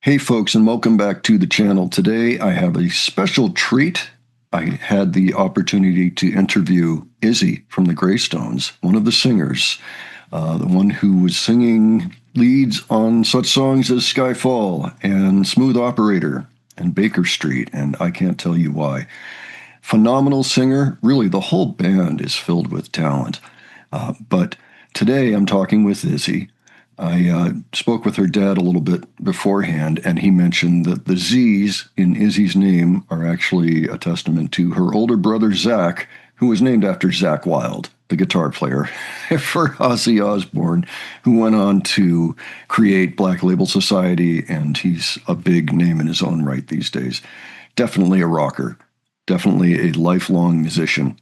Hey, folks, and welcome back to the channel. Today, I have a special treat. I had the opportunity to interview Izzy from the Graystones, one of the singers, the one who was singing leads on such songs as Skyfall and Smooth Operator and Baker Street, and I can't tell you why. Phenomenal singer. Really, the whole band is filled with talent. But today, I'm talking with Izzy. I spoke with her dad a little bit beforehand, and he mentioned that the Z's in Izzy's name are actually a testament to her older brother, Zach, who was named after Zach Wilde, the guitar player for Ozzy Osbourne, who went on to create Black Label Society, and he's a big name in his own right these days. Definitely a rocker, definitely a lifelong musician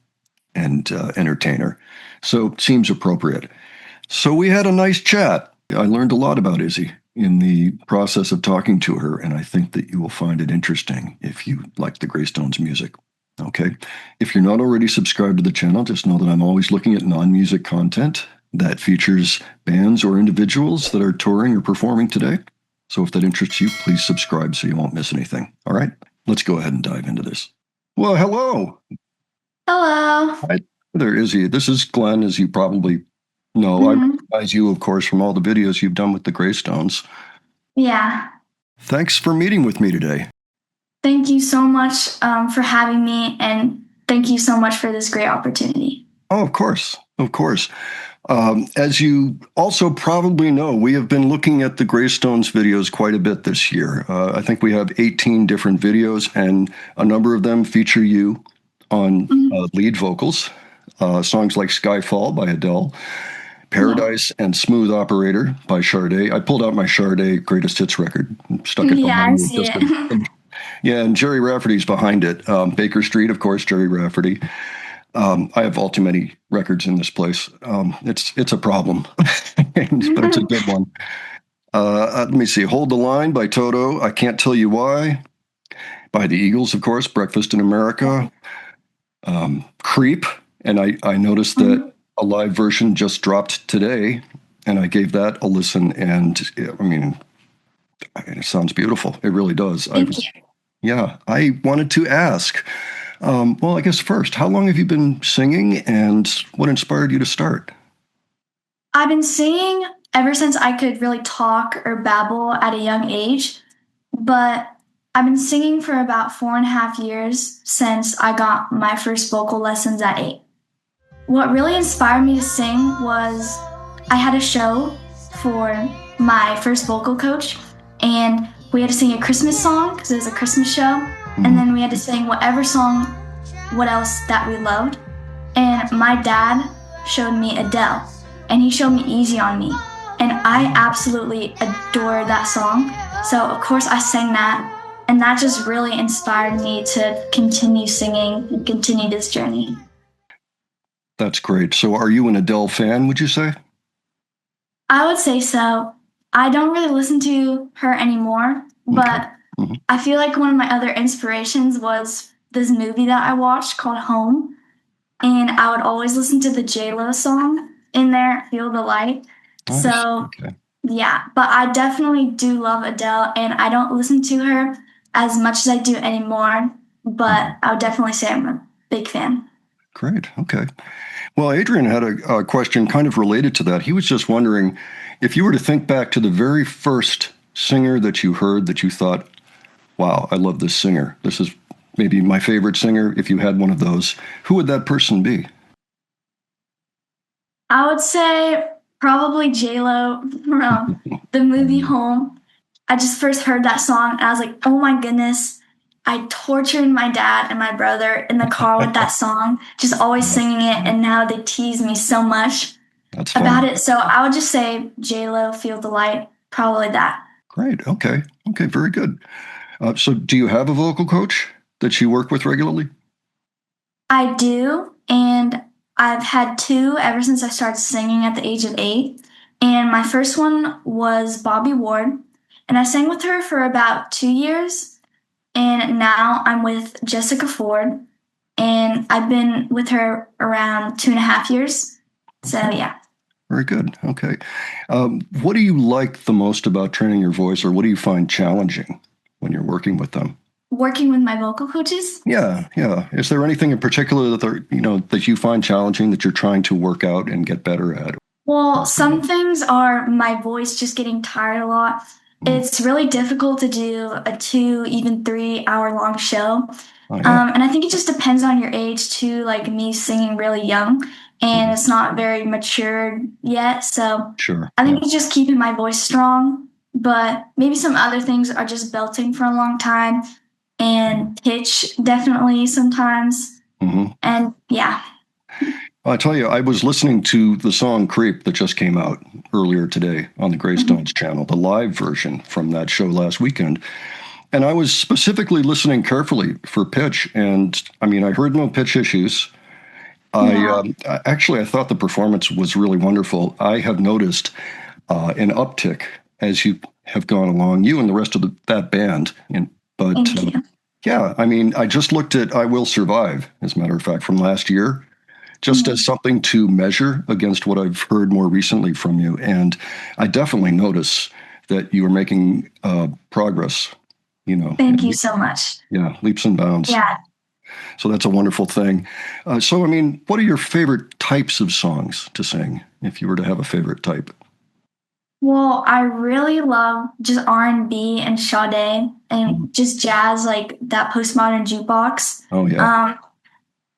and entertainer. So it seems appropriate. So we had a nice chat. I learned a lot about Izzy in the process of talking to her, and I think that you will find it interesting if you like the Greystones music. Okay. If you're not already subscribed to the channel, just know that I'm always looking at non-music content that features bands or individuals that are touring or performing today. So if that interests you, please subscribe so you won't miss anything. All right. Let's go ahead and dive into this. Well, hello. Hello. Hi there, Izzy. This is Glenn, as you probably know. I hmm recognize you, of course, from all the videos you've done with the Greystones. Yeah. Thanks for meeting with me today. Thank you so much for having me, and thank you so much for this great opportunity. Oh, of course. Of course. As you also probably know, we have been looking at the Greystones videos quite a bit this year. I think we have 18 different videos, and a number of them feature you on Mhm. lead vocals. Songs like Skyfall by Adele, Yeah. Paradise, and Smooth Operator by Sade. I pulled out my Sade greatest hits record, stuck it Yeah, I behind me. see it. Yeah, and Jerry Rafferty's behind it. Baker Street, of course, Jerry Rafferty. I have all too many records in this place. It's a problem, but it's a good one. Let me see. Hold the Line by Toto. I Can't Tell You Why by the Eagles, of course. Breakfast in America. Creep. And I noticed that Mhm. a live version just dropped today, and I gave that a listen. And I mean, it sounds beautiful. It really does. Thank you. Yeah, I wanted to ask. Well, I guess first, how long have you been singing, and what inspired you to start? I've been singing ever since I could really talk or babble at a young age, but I've been singing for about 4.5 years since I got my first vocal lessons at 8. What really inspired me to sing was I had a show for my first vocal coach, and we had to sing a Christmas song because it was a Christmas show, and Mhm. then we had to sing whatever song, what else that we loved. And my dad showed me Adele, and he showed me Easy on Me, and I absolutely adored that song. So of course I sang that, and that just really inspired me to continue singing and continue this journey. That's great. So, are you an Adele fan, would you say? I would say so. I don't really listen to her anymore, Okay. but Mhm. I feel like one of my other inspirations was this movie that I watched called Home, and I would always listen to the J-Lo song in there, Feel the Light. Nice. So, Okay. yeah, but I definitely do love Adele, and I don't listen to her as much as I do anymore, Mhm. but I would definitely say I'm a big fan. Great. Okay. Well, Adrian had a question kind of related to that. He was just wondering if you were to think back to the very first singer that you heard that you thought, wow, I love this singer. This is maybe my favorite singer. If you had one of those, who would that person be? I would say probably J-Lo from the movie Home. I just first heard that song and I was like, oh my goodness. I tortured my dad and my brother in the car with that song, just always singing it, and now they tease me so much That's about funny. it. So I would just say J-Lo, Feel the Light, probably that. Great. Okay. Okay. Very good. So, do you have a vocal coach that you work with regularly? I do, and I've had two ever since I started singing at the age of 8. And my first one was Bobby Ward, and I sang with her for about 2 years. And now I'm with Jessica Ford, and I've been with her around 2.5 years. So Okay. yeah. Very good. Okay. What do you like the most about training your voice, or what do you find challenging when you're working with them? Working with my vocal coaches. Yeah, yeah. Is there anything in particular that that you find challenging that you're trying to work out and get better at? Well, some things are my voice just getting tired a lot. Mm. It's really difficult to do a 2, even 3 hour long show. Oh yeah. And I think it just depends on your age too, like me singing really young and Mhm. it's not very matured yet. So Sure. I Yeah. think it's just keeping my voice strong. But maybe some other things are just belting for a long time and pitch definitely sometimes. Hmm. And yeah. I tell you, I was listening to the song "Creep" that just came out earlier today on the Mhm. Greystones channel, the live version from that show last weekend. And I was specifically listening carefully for pitch, and I mean, I heard no pitch issues. Yeah. I thought the performance was really wonderful. I have noticed an uptick as you have gone along, you and the rest of that band. And but Thank you. yeah, I mean, I just looked at "I Will Survive," as a matter of fact, from last year, just as Mhm. something to measure against what I've heard more recently from you, and I definitely notice that you are making progress. Thank you so much. Yeah, leaps and bounds. Yeah. So that's a wonderful thing. So, I mean, what are your favorite types of songs to sing, if you were to have a favorite type? Well, I really love just R&B and Sade Mhm. and just jazz, like that postmodern jukebox. Oh, yeah. Um,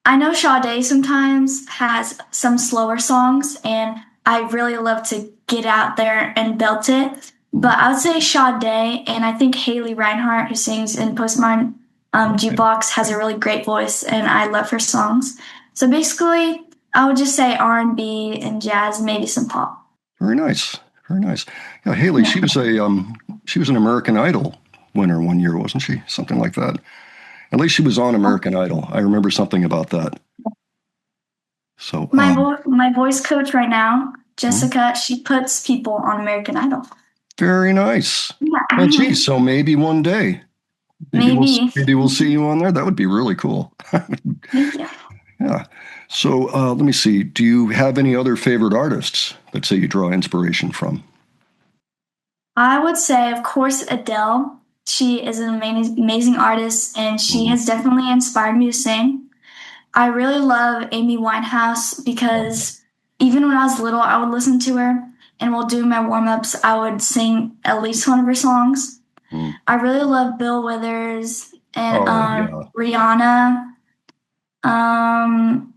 I know Sade sometimes has some slower songs, and I really love to get out there and belt it. Mhm. But I would say Sade, and I think Haley Reinhart, who sings in postmodern Okay. jukebox, has a really great voice, and I love her songs. So basically, I would just say R&B and jazz, maybe some pop. Very nice. Very nice. Yeah, Haley, Yeah. she was an American Idol winner one year, wasn't she? Something like that. At least she was on American Idol. I remember something about that. So, My voice coach right now, mhm. Jessica, she puts people on American Idol. Very nice. Well, Yeah. geez, so maybe one day, Maybe. maybe we'll see you on there. That would be really cool. Thank you. Yeah. So let me see. Do you have any other favorite artists that say you draw inspiration from? I would say, of course, Adele. She is an amazing artist, and she Mhm. has definitely inspired me to sing. I really love Amy Winehouse Oh, yeah. because even when I was little, I would listen to her, and while doing my warm ups, I would sing at least one of her songs. Mm. I really love Bill Withers and Oh, yeah. Rihanna. Um,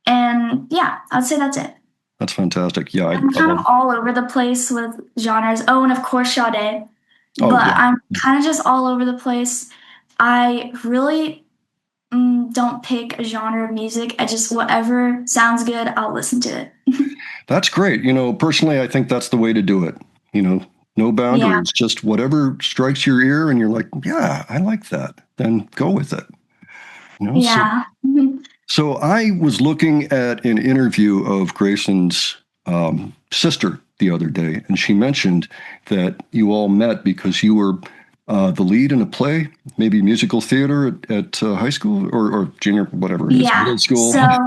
and yeah, I'd say that's it. That's fantastic. Yeah, I'm I kind love. of all over the place with genres. Oh, and of course, Sade. Oh, But yeah. I'm kind of just all over the place. I really don't pick a genre of music. I just, whatever sounds good, I'll listen to it. That's great. Personally, I think that's the way to do it. No Yeah. boundaries, just whatever strikes your ear, and you're like, yeah, I like that. Then go with it. So Yeah. So I was looking at an interview of Grayson's sister the other day, and she mentioned that you all met because you were the lead in a play, maybe musical theater at high school or junior, whatever it is, Yeah. middle school. So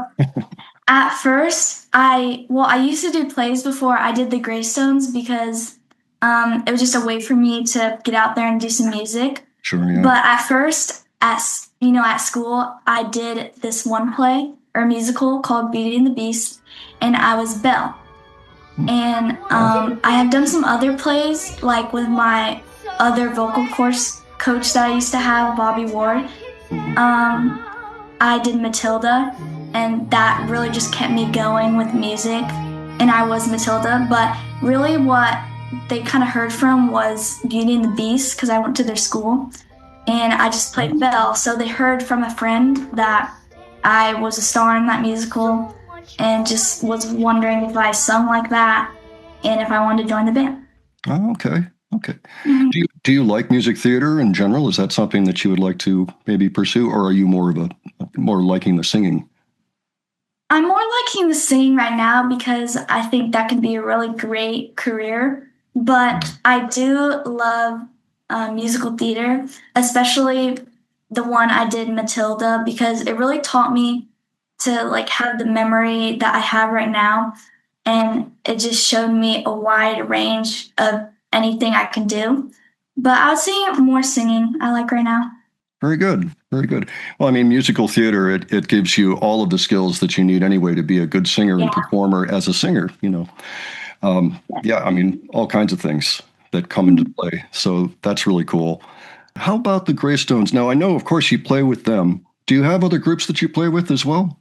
at first, I used to do plays before I did the Graystones because it was just a way for me to get out there and do some music. Sure, yeah. But at first, at school, I did this one play or musical called Beauty and the Beast, and I was Belle. Hmm. And I have done some other plays, like with my other vocal course coach that I used to have, Bobby Ward. Mhm. Um, I did Matilda, and that really just kept me going with music. And I was Matilda, but really what they kind of heard from was Beauty and the Beast because I went to their school and I just played Belle. So they heard from a friend that I was a star in that musical and just was wondering if I sung like that and if I wanted to join the band. Oh, okay. Okay. Mhm. Do you like music theater in general? Is that something that you would like to maybe pursue, or are you more liking the singing? I'm more liking the singing right now because I think that can be a really great career. But I do love musical theater, especially the one I did Matilda, because it really taught me to like have the memory that I have right now. and it just showed me a wide range of anything I can do. But I would say more singing I like right now. Very good. Very good. Well, I mean, musical theater, it gives you all of the skills that you need anyway to be a good singer and Yeah. performer as a singer, you know. Yeah, I mean, all kinds of things that come into Mhm. play. So that's really cool. How about the Greystones? Now, I know, of course, you play with them. Do you have other groups that you play with as well?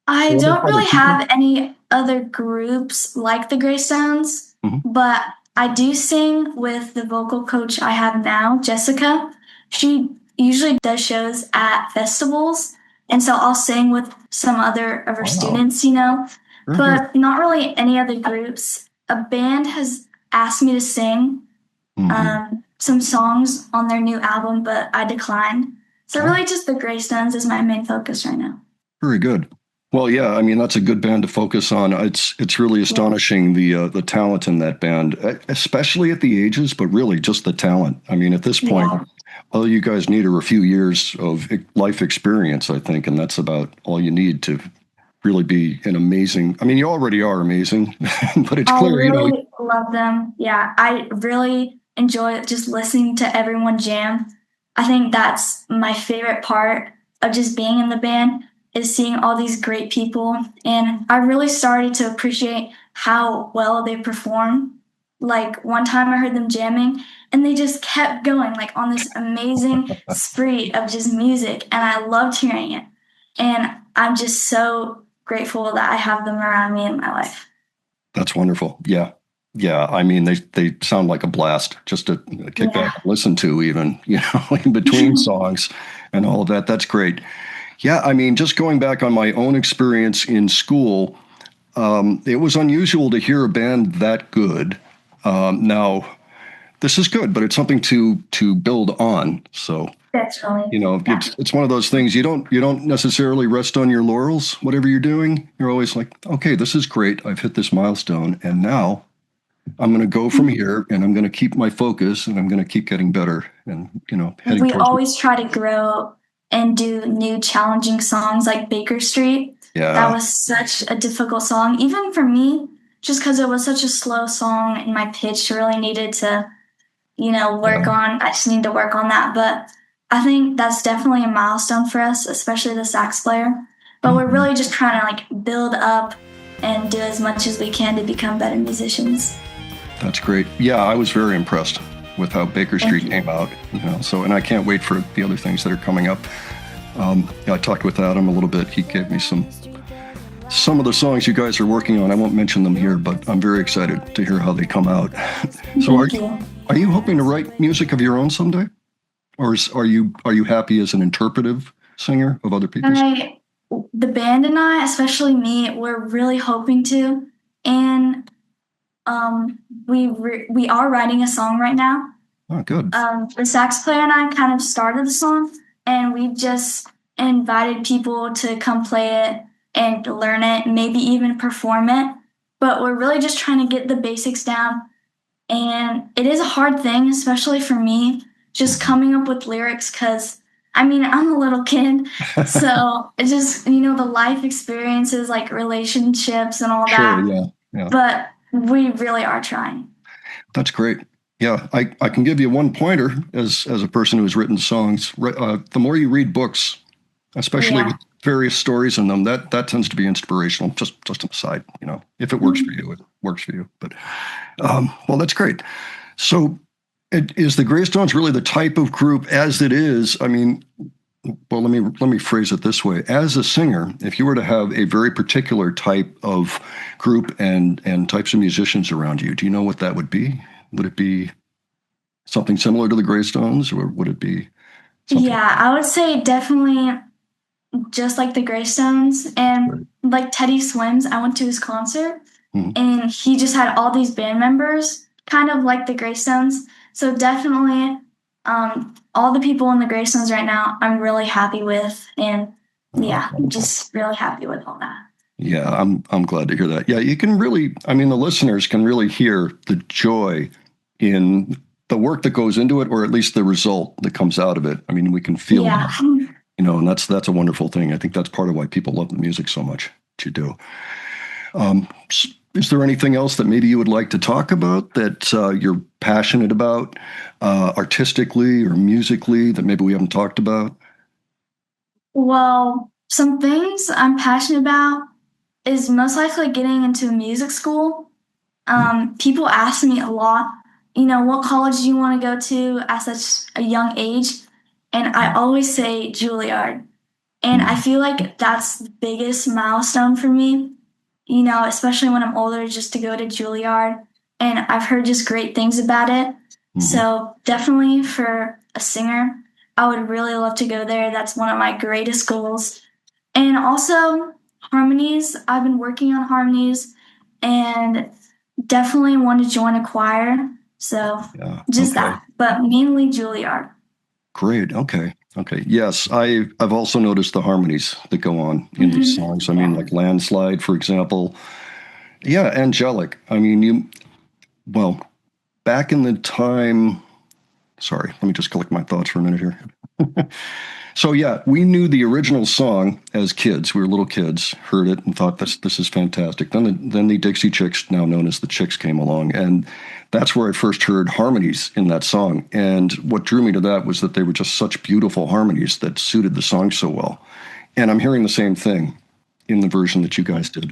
I Or don't other really people? have any other groups like the Greystones, Mhm. but I do sing with the vocal coach I have now, Jessica. She usually does shows at festivals, and so I'll sing with some other of her Wow. students, you know, Very good. but not really any other groups. A band has asked me to sing Hmm. some songs on their new album, but I declined. So Oh, really just the Greystones is my main focus right now. very good. Well, yeah, I mean that's a good band to focus on. It's really Yeah. astonishing the talent in that band, especially at the ages, but really just the talent. I mean, at this point, Yeah. all you guys need are a few years of life experience, I think, and that's about all you need to really be an amazing. I mean, you already are amazing, but it's I clear, you know. really love them. Yeah, I really enjoy just listening to everyone jam. I think that's my favorite part of just being in the band is seeing all these great people. And I really started to appreciate how well they perform. Like one time I heard them jamming and they just kept going like on this amazing spree of just music and I loved hearing it. And I'm just so grateful that I have them around me in my life. That's wonderful. Yeah. Yeah. I mean, they sound like a blast just to kick back Yeah. and listen to, even, you know, in between songs and all of that. That's great. Yeah. I mean, just going back on my own experience in school, it was unusual to hear a band that good. Now, this is good, but it's something to build on. So, Definitely. you know, Yeah. it's one of those things you don't necessarily rest on your laurels, whatever you're doing. You're always like, okay, this is great. I've hit this milestone, and now I'm going to go from here and I'm going to keep my focus and I'm going to keep getting better and, you know, heading We towards. always try to grow and do new challenging songs like Baker Street. That Yeah. was such a difficult song, even for me, just because it was such a slow song and my pitch really needed to, work Yeah. on. I just need to work on that. But I think that's definitely a milestone for us, especially the sax player. But we're Mhm. really just trying to like build up and do as much as we can to become better musicians. That's great. Yeah. I was very impressed with how Baker Thank Street you. came out, you know, so, and I can't wait for the other things that are coming up. Yeah, I talked with Adam a little bit. He gave me some of the songs you guys are working on. I won't mention them here, but I'm very excited to hear how they come out. So Thank you. are you hoping to write music of your own someday? Or are you happy as an interpretive singer of other people's? I, the band and I, especially me, we're really hoping to, and we are writing a song right now. Oh, good. The sax player and I kind of started the song, and we just invited people to come play it and learn it, maybe even perform it. But we're really just trying to get the basics down, and it is a hard thing, especially for me, just coming up with lyrics because I mean, I'm a little kid. So it's just, the life experiences like relationships and all Sure. that. Yeah. Yeah. But we really are trying. That's great. Yeah, I can give you one pointer as a person who's written songs. The more you read books, especially Yeah. with various stories in them, that tends to be inspirational. Just an aside, you know, if it works for you, it works for you. But well, that's great. So, is the Greystones really the type of group as it is? I mean, well, let me phrase it this way. As a singer, if you were to have a very particular type of group and types of musicians around you, do you know what that would be? Would it be something similar to the Greystones, or would it be something? Yeah, I would say definitely just like the Greystones and Right. like Teddy Swims. I went to his concert Mhm. and he just had all these band members, kind of like the Greystones. So definitely, all the people in the Greystones right now, I'm really happy with, and Oh, yeah, I'm wonderful. just really happy with all that. Yeah, I'm glad to hear that. Yeah, you can really, I mean, the listeners can really hear the joy in the work that goes into it, or at least the result that comes out of it. I mean, we can feel Yeah, that, you know, and that's a wonderful thing. I think that's part of why people love the music so much that you do. Is there anything else that maybe you would like to talk about that you're passionate about artistically or musically that maybe we haven't talked about? Well, some things I'm passionate about is most likely getting into music school. People ask me a lot, what college do you want to go to at such a young age? And I always say Juilliard. And I feel like that's the biggest milestone for me, especially when I'm older, just to go to Juilliard. And I've heard just great things about it. Mm-hmm. So definitely for a singer, I would really love to go there. That's one of my greatest goals. And also harmonies. I've been working on harmonies and definitely want to join a choir. So Yeah. just Okay. that, but mainly Juilliard. Great. Okay. Okay. Yes, I've also noticed the harmonies that go on in these songs. I mean, Yeah. like Landslide, for example. Yeah, Angelic. I mean, well, back in the time, sorry, let me just collect my thoughts for a minute here. So yeah, we knew the original song as kids. We were little kids, heard it and thought this is fantastic. Then the Dixie Chicks, now known as the Chicks, came along, and that's where I first heard harmonies in that song. And what drew me to that was that they were just such beautiful harmonies that suited the song so well. And I'm hearing the same thing in the version that you guys did.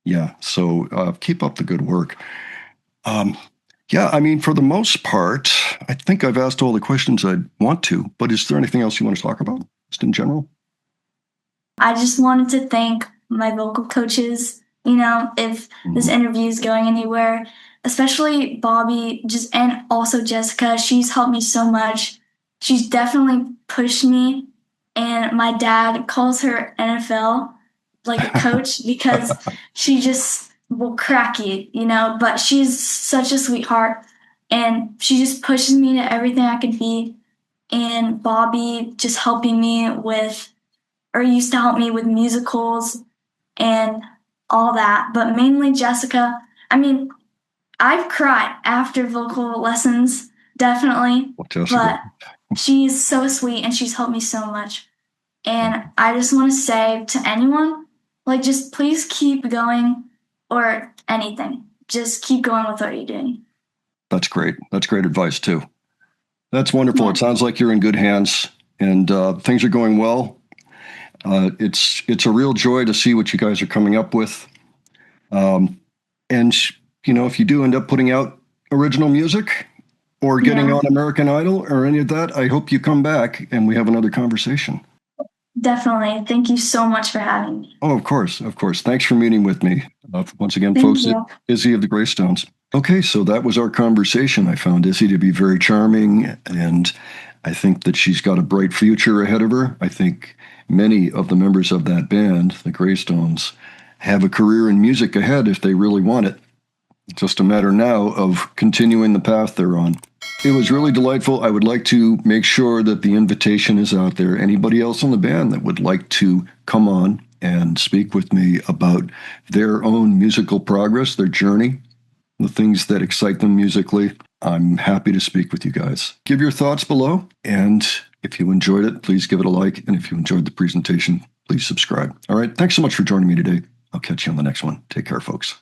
Yeah. So keep up the good work. Um, yeah, I mean, for the most part, I think I've asked all the questions I'd want to, but is there anything else you want to talk about, just in general? I just wanted to thank my vocal coaches, if this Mhm. interview is going anywhere, especially Bobby, just and also Jessica. She's helped me so much. She's definitely pushed me. And my dad calls her NFL like a coach because she just will crack you, but she's such a sweetheart and she just pushes me to everything I could be. And Bobby just helping me with or used to help me with musicals and all that, but mainly Jessica. I mean, I've cried after vocal lessons, definitely, Well, Jessica, but she's so sweet and she's helped me so much. And I just want to say to anyone, like, just please keep going or anything. Just keep going with what you're doing. that's great. That's great advice too. That's wonderful. Yeah, It sounds like you're in good hands and things are going well. It's a real joy to see what you guys are coming up with. Um, and if you do end up putting out original music or getting yeah, on American Idol or any of that, I hope you come back and we have another conversation. definitely. Thank you so much for having me. Oh, of course, of course. Thanks for meeting with me. Once again, Thank folks, you. Izzy of the Greystones. Okay, so that was our conversation. I found Izzy to be very charming, and I think that she's got a bright future ahead of her. I think many of the members of that band, the Greystones, have a career in music ahead if they really want it. It's just a matter now of continuing the path they're on. It was really delightful. I would like to make sure that the invitation is out there. Anybody else on the band that would like to come on and speak with me about their own musical progress, their journey, the things that excite them musically, I'm happy to speak with you guys. Give your thoughts below. And if you enjoyed it, please give it a like. And if you enjoyed the presentation, please subscribe. All right. Thanks so much for joining me today. I'll catch you on the next one. Take care, folks.